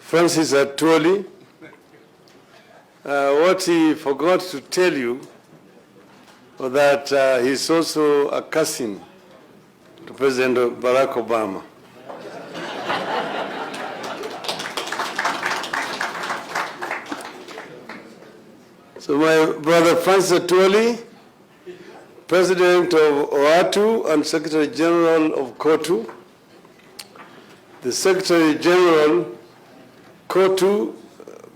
Francis Atwoli. What he forgot to tell you was that he's also a cousin to President Barack Obama. So my brother Francis Atwoli, President of Oatuu and Secretary General of COTU, the Secretary General COTU,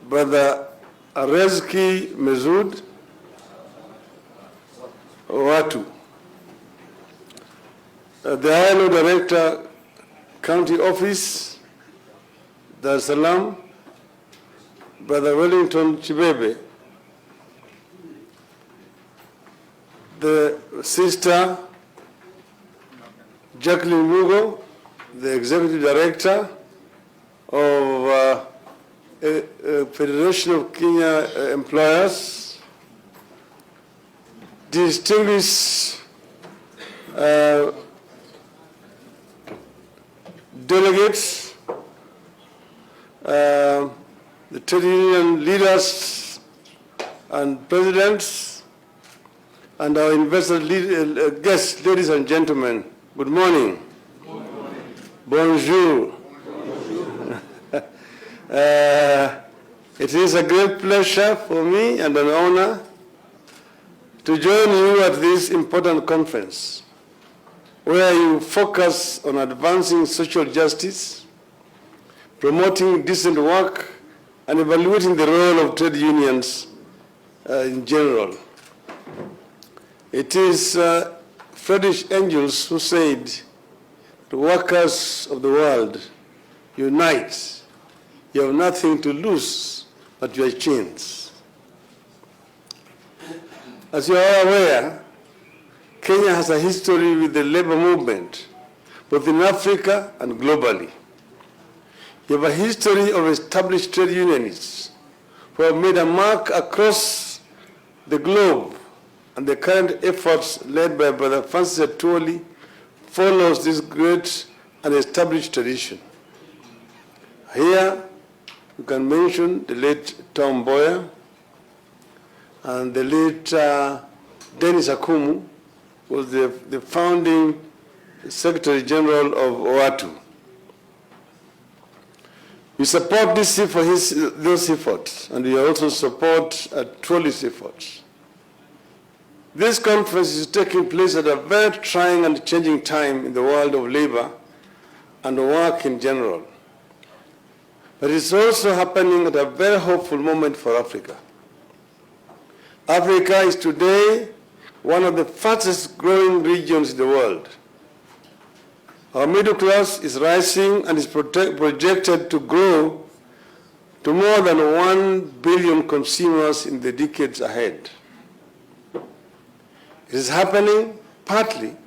Brother Arezki Mezud, Oatuu. The ILO Director, County Office, Dar es Salaam, Brother Wellington Chibebe, the Sister Jacqueline Mugo, the Executive Director of Federation of Kenya Employers, distinguished delegates, the trade union leaders and presidents, and our investor guests, ladies and gentlemen, good morning. Good morning. Bonjour. It is a great pleasure for me and an honor to join you at this important conference, where you focus on advancing social justice, promoting decent work, and evaluating the role of trade unions in general. It is Friedrich Engels who said, "The workers of the world, unite. You have nothing to lose but your chains." As you are aware, Kenya has a history with the labor movement, both in Africa and globally. You have a history of established trade unionists who have made a mark across the globe, and the current efforts led by Brother Francis Atwoli follows this great and established tradition. Here, you can mention the late Tom Mboya and the late Dennis Akumu, who was the founding Secretary General of Oatuu. We support those efforts, and we also support Atwoli's efforts. This conference is taking place at a very trying and changing time in the world of labor and work in general. But it's also happening at a very hopeful moment for Africa. Africa is today one of the fastest growing regions in the world. Our middle class is rising and is projected to grow to more than 1 billion consumers in the decades ahead. It is happening partly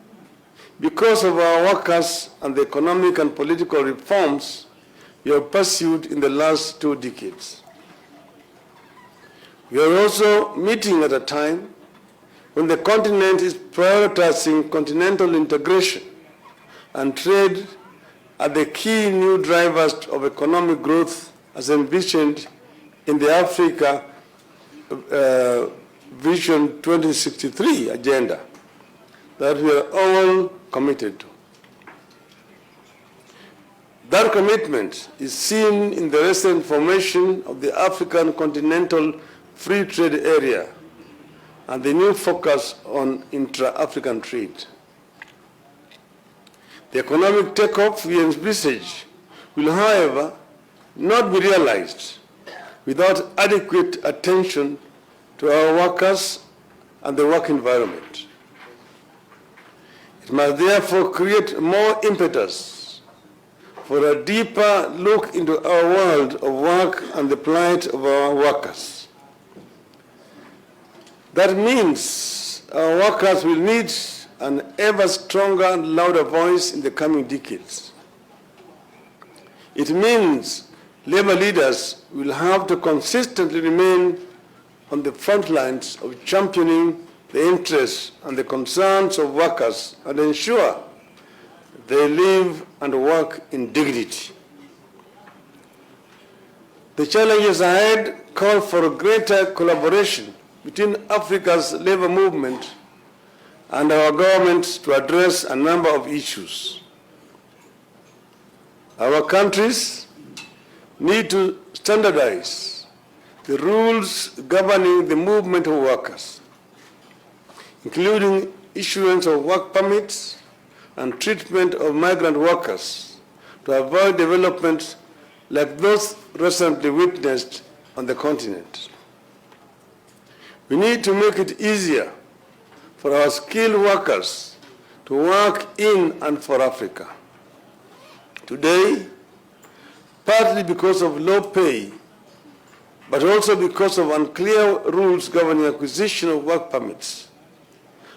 because of our workers and the economic and political reforms we have pursued in the last 2 decades. We are also meeting at a time when the continent is prioritizing continental integration, and trade are the key new drivers of economic growth as envisioned in the Africa Vision 2063 agenda that we are all committed to. That commitment is seen in the recent formation of the African Continental Free Trade Area and the new focus on intra-African trade. The economic takeoff we envisage will, however, not be realized without adequate attention to our workers and the work environment. It must therefore create more impetus for a deeper look into our world of work and the plight of our workers. That means our workers will need an ever stronger and louder voice in the coming decades. It means labor leaders will have to consistently remain on the front lines of championing the interests and the concerns of workers and ensure they live and work in dignity. The challenges ahead call for greater collaboration between Africa's labor movement and our governments to address a number of issues. Our countries need to standardize the rules governing the movement of workers, including issuance of work permits and treatment of migrant workers to avoid developments like those recently witnessed on the continent. We need to make it easier for our skilled workers to work in and for Africa. Today, partly because of low pay, but also because of unclear rules governing acquisition of work permits,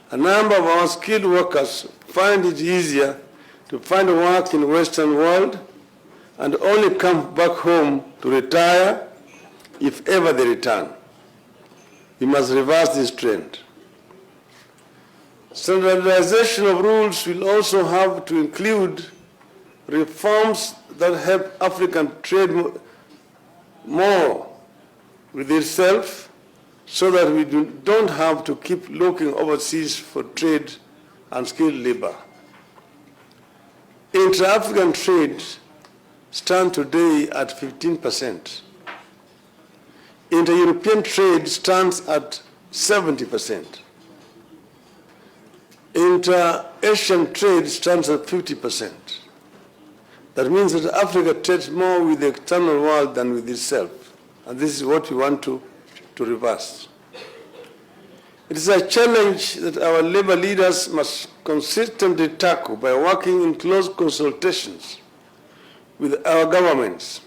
a number of our skilled workers find it easier to find work in the Western world and only come back home to retire if ever they return. We must reverse this trend. Standardization of rules will also have to include reforms that help African trade more with itself so that we don't have to keep looking overseas for trade and skilled labor. Intra-African trade stands today at 15%. Inter-European trade stands at 70%. Inter-Asian trade stands at 50%. That means that Africa trades more with the external world than with itself. And this is what we want to reverse. It is a challenge that our labor leaders must consistently tackle by working in close consultations with our governments.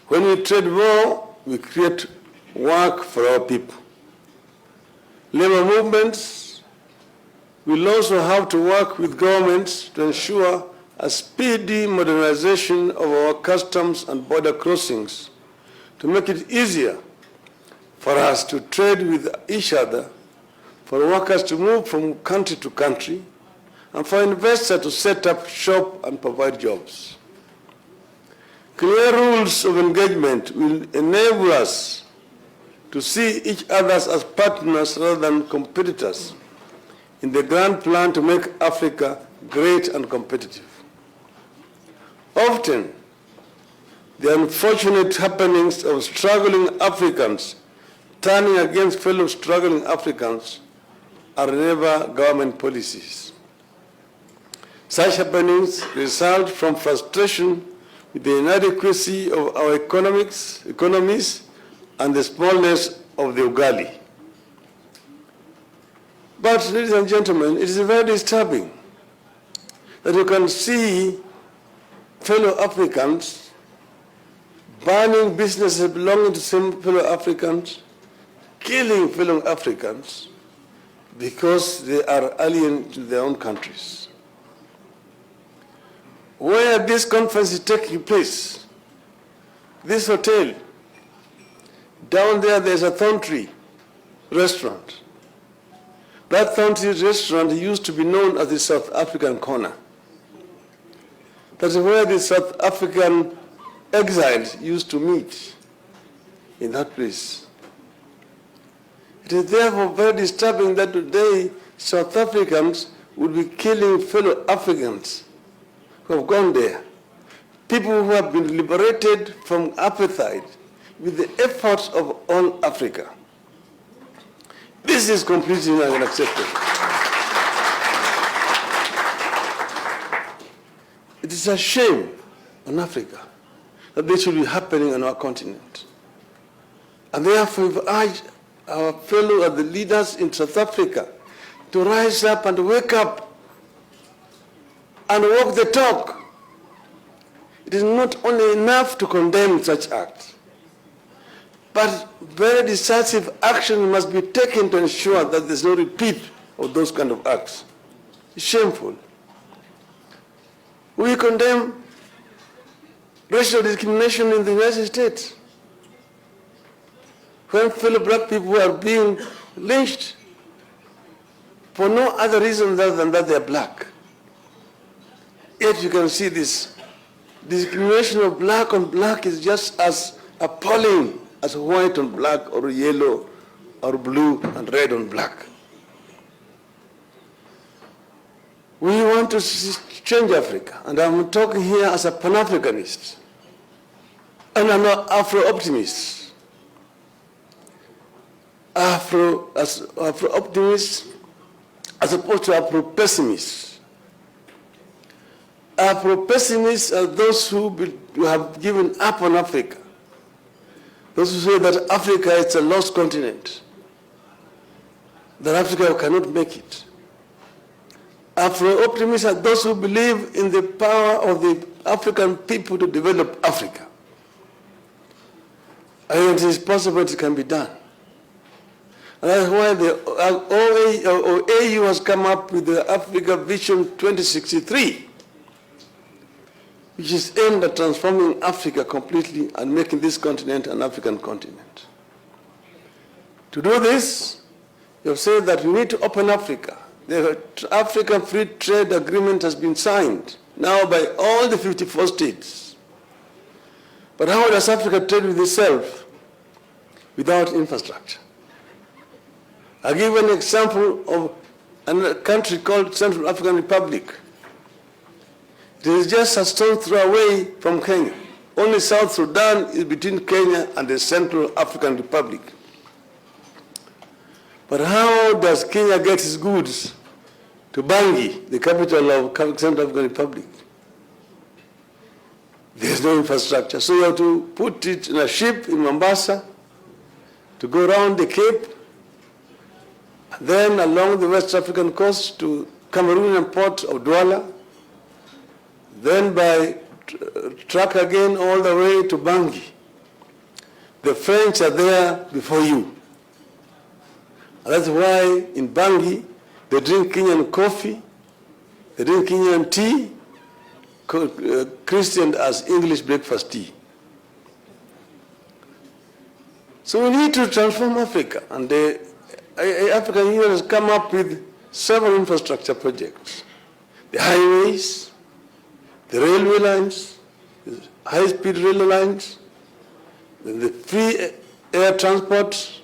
When we trade more, we create work for our people. Labor movements will also have to work with governments to ensure a speedy modernization of our customs and border crossings to make it easier for us to trade with each other, for workers to move from country to country, and for investors to set up shop and provide jobs. Clear rules of engagement will enable us to see each other as partners rather than competitors in the grand plan to make Africa great and competitive. Often, the unfortunate happenings of struggling Africans turning against fellow struggling Africans are never government policies. Such happenings result from frustration with the inadequacy of our economies and the smallness of the ugali. But, ladies and gentlemen, it is very disturbing that you can see fellow Africans burning businesses belonging to some fellow Africans, killing fellow Africans because they are alien to their own countries. Where this conference is taking place, this hotel, down there's a thorn tree restaurant. That thorn tree restaurant used to be known as the South African Corner. That's where the South African exiles used to meet, in that place. It is therefore very disturbing that today South Africans would be killing fellow Africans who have gone there. People who have been liberated from apartheid with the efforts of all Africa. This is completely unacceptable. It is a shame on Africa that this should be happening on our continent. And therefore we've urged our fellow the leaders in South Africa to rise up and wake up and walk the talk. It is not only enough to condemn such acts, but very decisive action must be taken to ensure that there's no repeat of those kind of acts. It's shameful. We condemn racial discrimination in the United States. When fellow black people are being lynched for no other reason other than that they are black. Yet you can see this discrimination of black on black is just as appalling as white on black or yellow or blue and red on black. We want to change Africa, and I'm talking here as a Pan-Africanist, and I'm not Afro-optimist. Afro-optimist as opposed to Afro-pessimist. Afro-pessimists are those who have given up on Africa. Those who say that Africa is a lost continent, that Africa cannot make it. Afro-optimists are those who believe in the power of the African people to develop Africa. And it is possible it can be done. And that's why the AU has come up with the Africa Vision 2063, which is aimed at transforming Africa completely and making this continent an African continent. To do this, you have said that we need to open Africa. The African Free Trade Agreement has been signed now by all the 54 states. But how does Africa trade with itself without infrastructure? I'll give an example of a country called Central African Republic. It is just a stone's throw away from Kenya. Only South Sudan is between Kenya and the Central African Republic. But how does Kenya get its goods to Bangui, the capital of Central African Republic? There's no infrastructure. So you have to put it in a ship in Mombasa to go around the Cape, then along the West African coast to Cameroonian port of Douala, then by truck again all the way to Bangui. The French are there before you. And that's why in Bangui, they drink Kenyan coffee, they drink Kenyan tea, christened as English breakfast tea. So we need to transform Africa, and the African Union has come up with several infrastructure projects. The highways, the railway lines, the high-speed railway lines, the free air transport,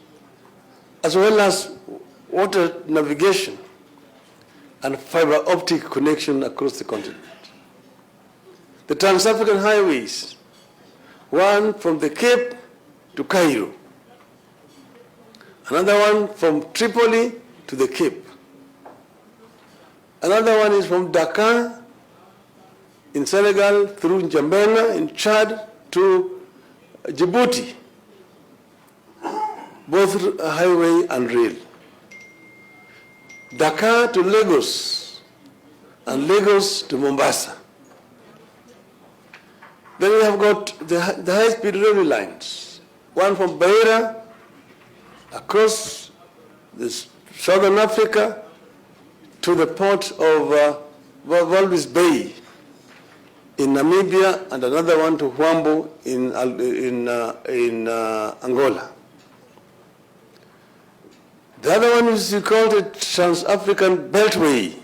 as well as water navigation and fiber optic connection across the continent. The Trans-African highways, one from the Cape to Cairo, another one from Tripoli to the Cape, another one is from Dakar in Senegal through N'Djamena in Chad to Djibouti, both highway and rail. Dakar to Lagos and Lagos to Mombasa. Then we have got the high-speed railway lines, one from Beira across southern Africa to the port of Walvis Bay in Namibia, and another one to Huambo in Angola. The other one is called the Trans-African Beltway,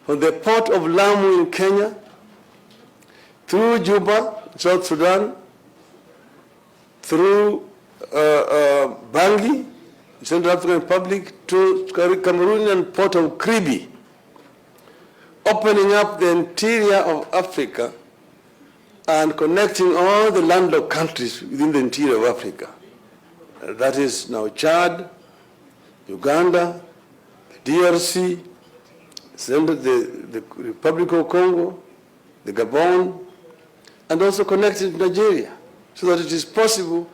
from the port of Lamu in Kenya, through Juba, South Sudan, through Bangui, Central African Republic, to Cameroonian port of Kribi, opening up the interior of Africa and connecting all the landlocked countries within the interior of Africa. That is now Chad, Uganda, the DRC, the Republic of Congo, the Gabon, and also connected to Nigeria, so that it is possible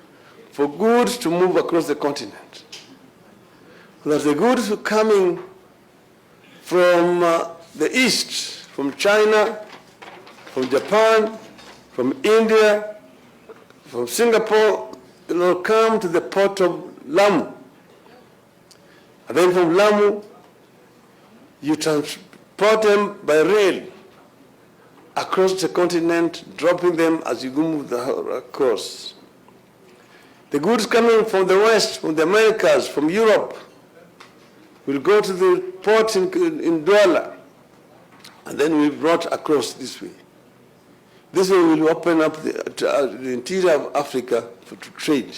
for goods to move across the continent. So that the goods coming from the East, from China, from Japan, from India, from Singapore, come to the port of Lamu. And then from Lamu, you transport them by rail across the continent, dropping them as you move across. The goods coming from the West, from the Americas, from Europe, will go to the port in Douala, and then we brought across this way. This way will open up the interior of Africa to trade.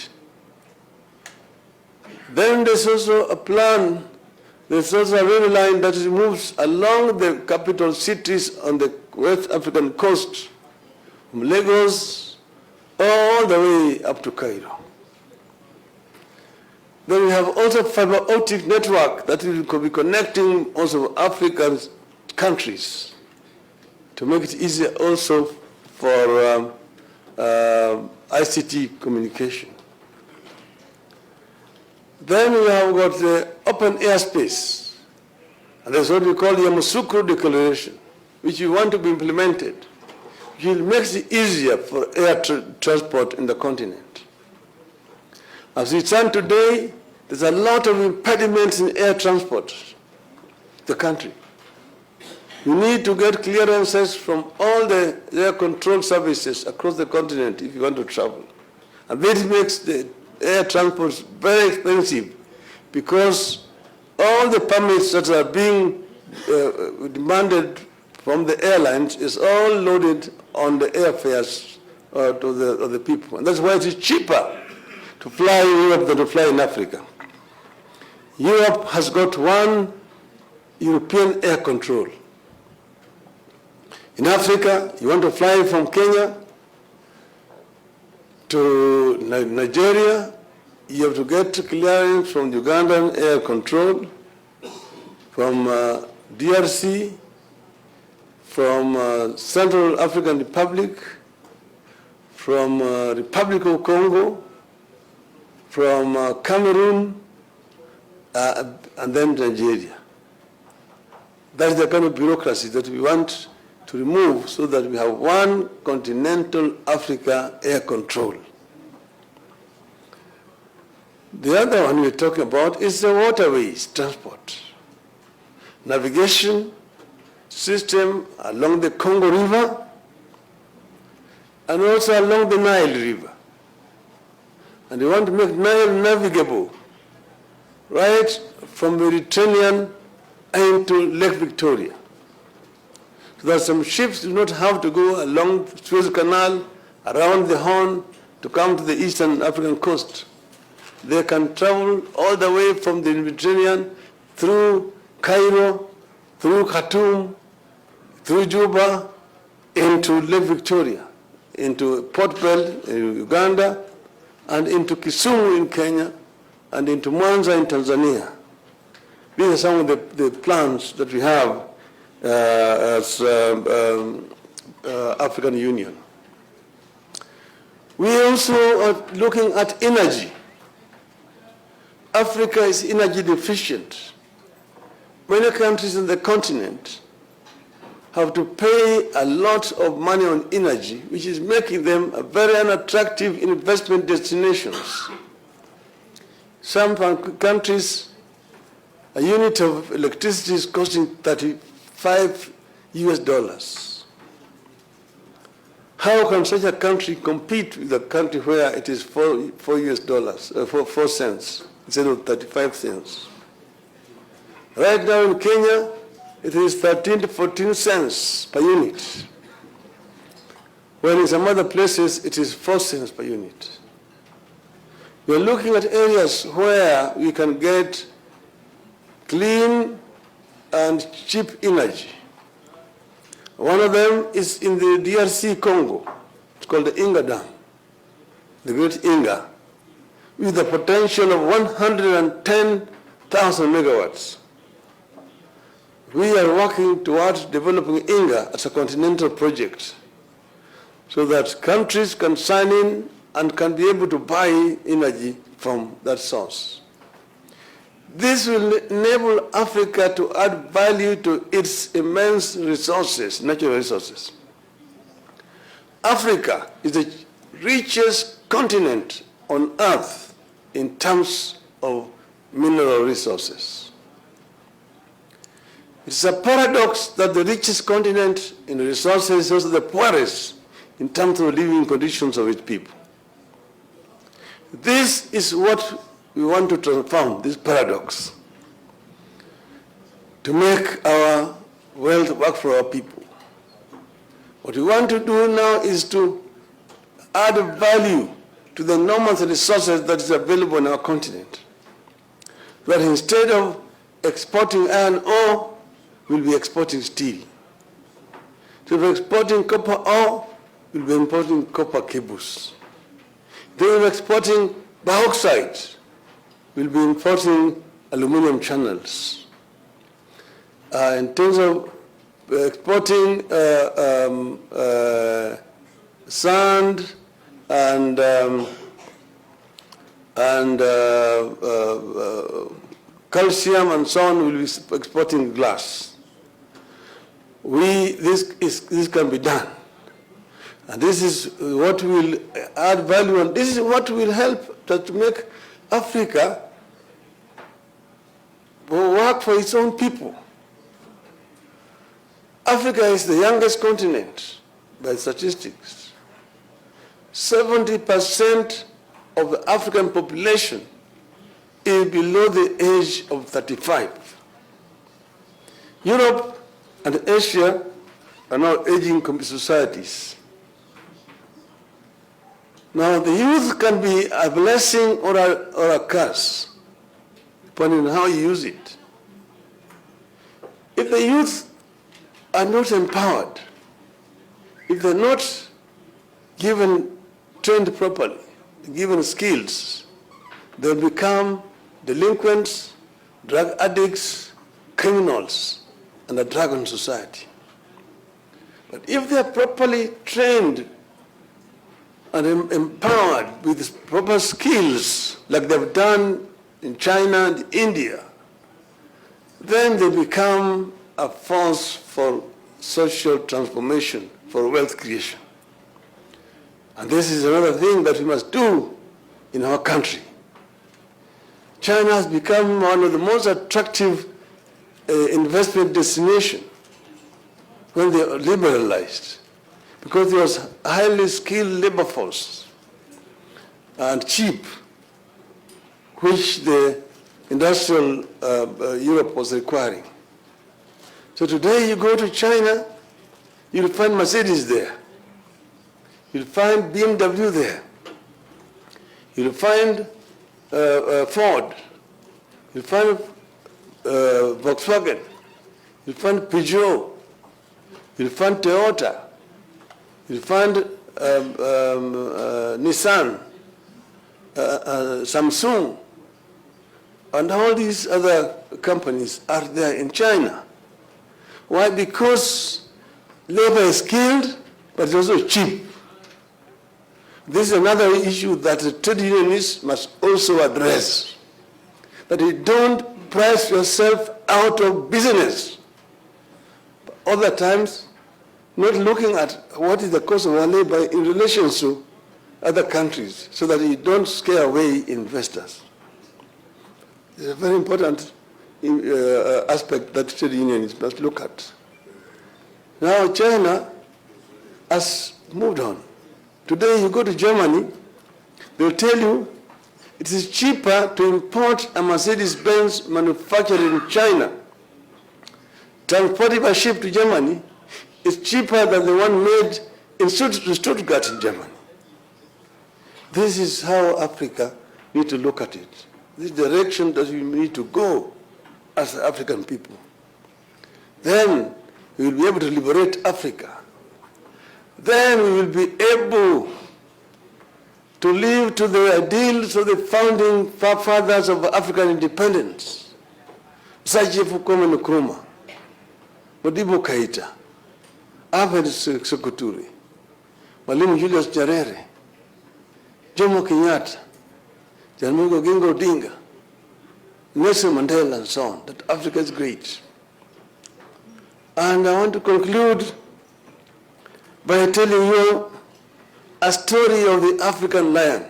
Then there's also a plan, there's also a rail line that moves along the capital cities on the West African coast, from Lagos all the way up to Cairo. Then we have also fiber optic network that will be connecting also African countries to make it easier also for ICT communication. Then we have got the open airspace, and that's what we call the Yamoussoukro Declaration, which we want to be implemented, which will make it easier for air transport in the continent. As we stand today, there's a lot of impediments in air transport in the country. You need to get clearances from all the air control services across the continent if you want to travel. And this makes the air transport very expensive because all the permits that are being demanded from the airlines is all loaded on the airfares of the people. And that's why it is cheaper to fly in Europe than to fly in Africa. Europe has got one European air control. In Africa, you want to fly from Kenya to Nigeria, you have to get clearance from Ugandan air control, from DRC, from Central African Republic, from Republic of Congo, from Cameroon, and then Nigeria. That's the kind of bureaucracy that we want to remove so that we have one continental Africa air control. The other one we're talking about is the waterways transport. Navigation system along the Congo River and also along the Nile River. And we want to make Nile navigable right from the Mediterranean into Lake Victoria. So that some ships do not have to go along Suez Canal, around the Horn, to come to the eastern African coast. They can travel all the way from the Mediterranean through Cairo, through Khartoum, through Juba, into Lake Victoria, into Port Bell in Uganda, and into Kisumu in Kenya, and into Mwanza in Tanzania. These are some of the plans that we have as African Union. We also are looking at energy. Africa is energy deficient. Many countries in the continent have to pay a lot of money on energy, which is making them a very unattractive investment destinations. Some countries, a unit of electricity is costing $35 US. How can such a country compete with a country where it is $4 cents instead of 35 cents? Right now in Kenya, it is 13 to 14 cents per unit. When in some other places, it is 4 cents per unit. We are looking at areas where we can get clean and cheap energy. One of them is in the DRC Congo. It's called the Odinga Dam, the Great Odinga, with a potential of 110,000 megawatts. We are working towards developing Odinga as a continental project so that countries can sign in and can be able to buy energy from that source. This will enable Africa to add value to its immense resources, natural resources. Africa is the richest continent on earth in terms of mineral resources. It's a paradox that the richest continent in resources is also the poorest in terms of living conditions of its people. This is what we want to transform, this paradox, to make our wealth work for our people. What we want to do now is to add value to the enormous resources that is available on our continent. But instead of exporting iron ore, we'll be exporting steel. So if we're exporting copper ore, we'll be importing copper cables. Then if we're exporting bauxite, we'll be importing aluminum channels. In terms of exporting sand and calcium and so on, we'll be exporting glass. This can be done. And this is what will add value, and this is what will help to make Africa work for its own people. Africa is the youngest continent by statistics. 70% of the African population is below the age of 35. Europe and Asia are now aging societies. Now, the youth can be a blessing or a curse, depending on how you use it. If the youth are not empowered, if they're not given, trained properly, given skills, they'll become delinquents, drug addicts, criminals, and a drag on society. But if they're properly trained and empowered with proper skills, like they've done in China and India, then they become a force for social transformation, for wealth creation. And this is another thing that we must do in our country. China has become one of the most attractive investment destinations when they liberalized, because there was a highly skilled labor force and cheap, which the industrial Europe was requiring. So today you go to China, you'll find Mercedes there. You'll find BMW there. You'll find Ford. You'll find Volkswagen. You'll find Peugeot. You'll find Toyota. You'll find Nissan, Samsung, and all these other companies are there in China. Why? Because labor is skilled, but it's also cheap. This is another issue that the trade unionists must also address. That you don't price yourself out of business. Other times, not looking at what is the cost of our labor in relation to other countries, so that you don't scare away investors. It's a very important aspect that trade unions must look at. Now China has moved on. Today you go to Germany, they'll tell you it is cheaper to import a Mercedes-Benz manufactured in China, transported by ship to Germany, is cheaper than the one made in Stuttgart in Germany. This is how Africa needs to look at it. This direction that we need to go as African people. Then we will be able to liberate Africa. Then we will be able to live to the ideals of the founding fathers of African independence, Sachi Kwame Nkrumah, Modibo Keita, Ahmed Sekou Touré, Mwalimu Julius Nyerere, Jomo Kenyatta, Jaramogi Oginga Odinga, Nelson Mandela, and so on, that Africa is great. And I want to conclude by telling you a story of the African lion.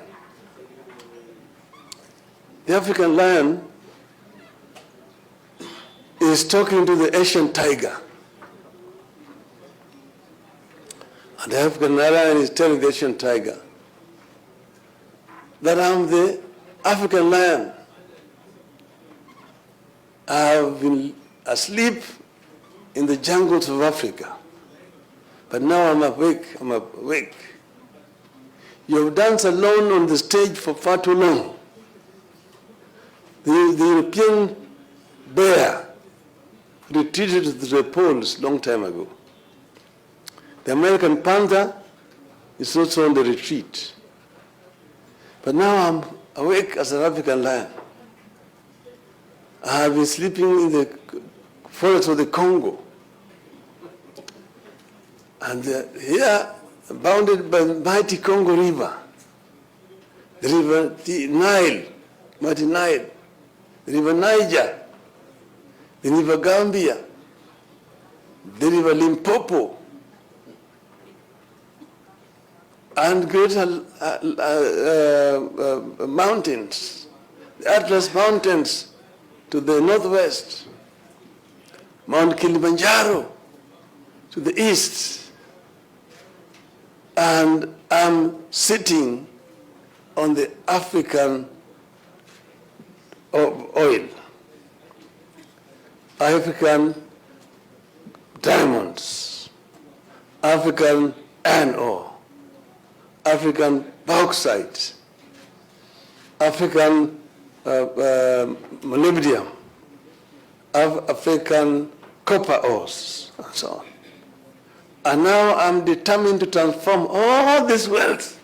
The African lion is talking to the Asian tiger. And the African lion is telling the Asian tiger that I'm the African lion. I have been asleep in the jungles of Africa But now I'm awake. You have danced alone on the stage for far too long. The European bear retreated to the poles long time ago. The American panther is also on the retreat. But now I'm awake as an African lion. I have been sleeping in the forest of the Congo. And here, bounded by the mighty Congo River, the river Nile, mighty Nile, the river Niger, the river Gambia, the river Limpopo, and great mountains, the Atlas Mountains to the northwest, Mount Kilimanjaro to the east, and I'm sitting on the African oil, African diamonds, African iron ore, African bauxite, African molybdenum, African copper ores, and so on. And now I'm determined to transform all this wealth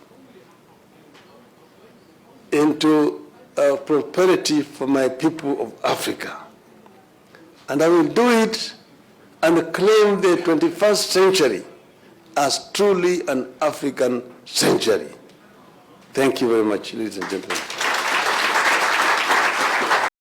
into prosperity for my people of Africa. And I will do it and claim the 21st century as truly an African century. Thank you very much, ladies and gentlemen.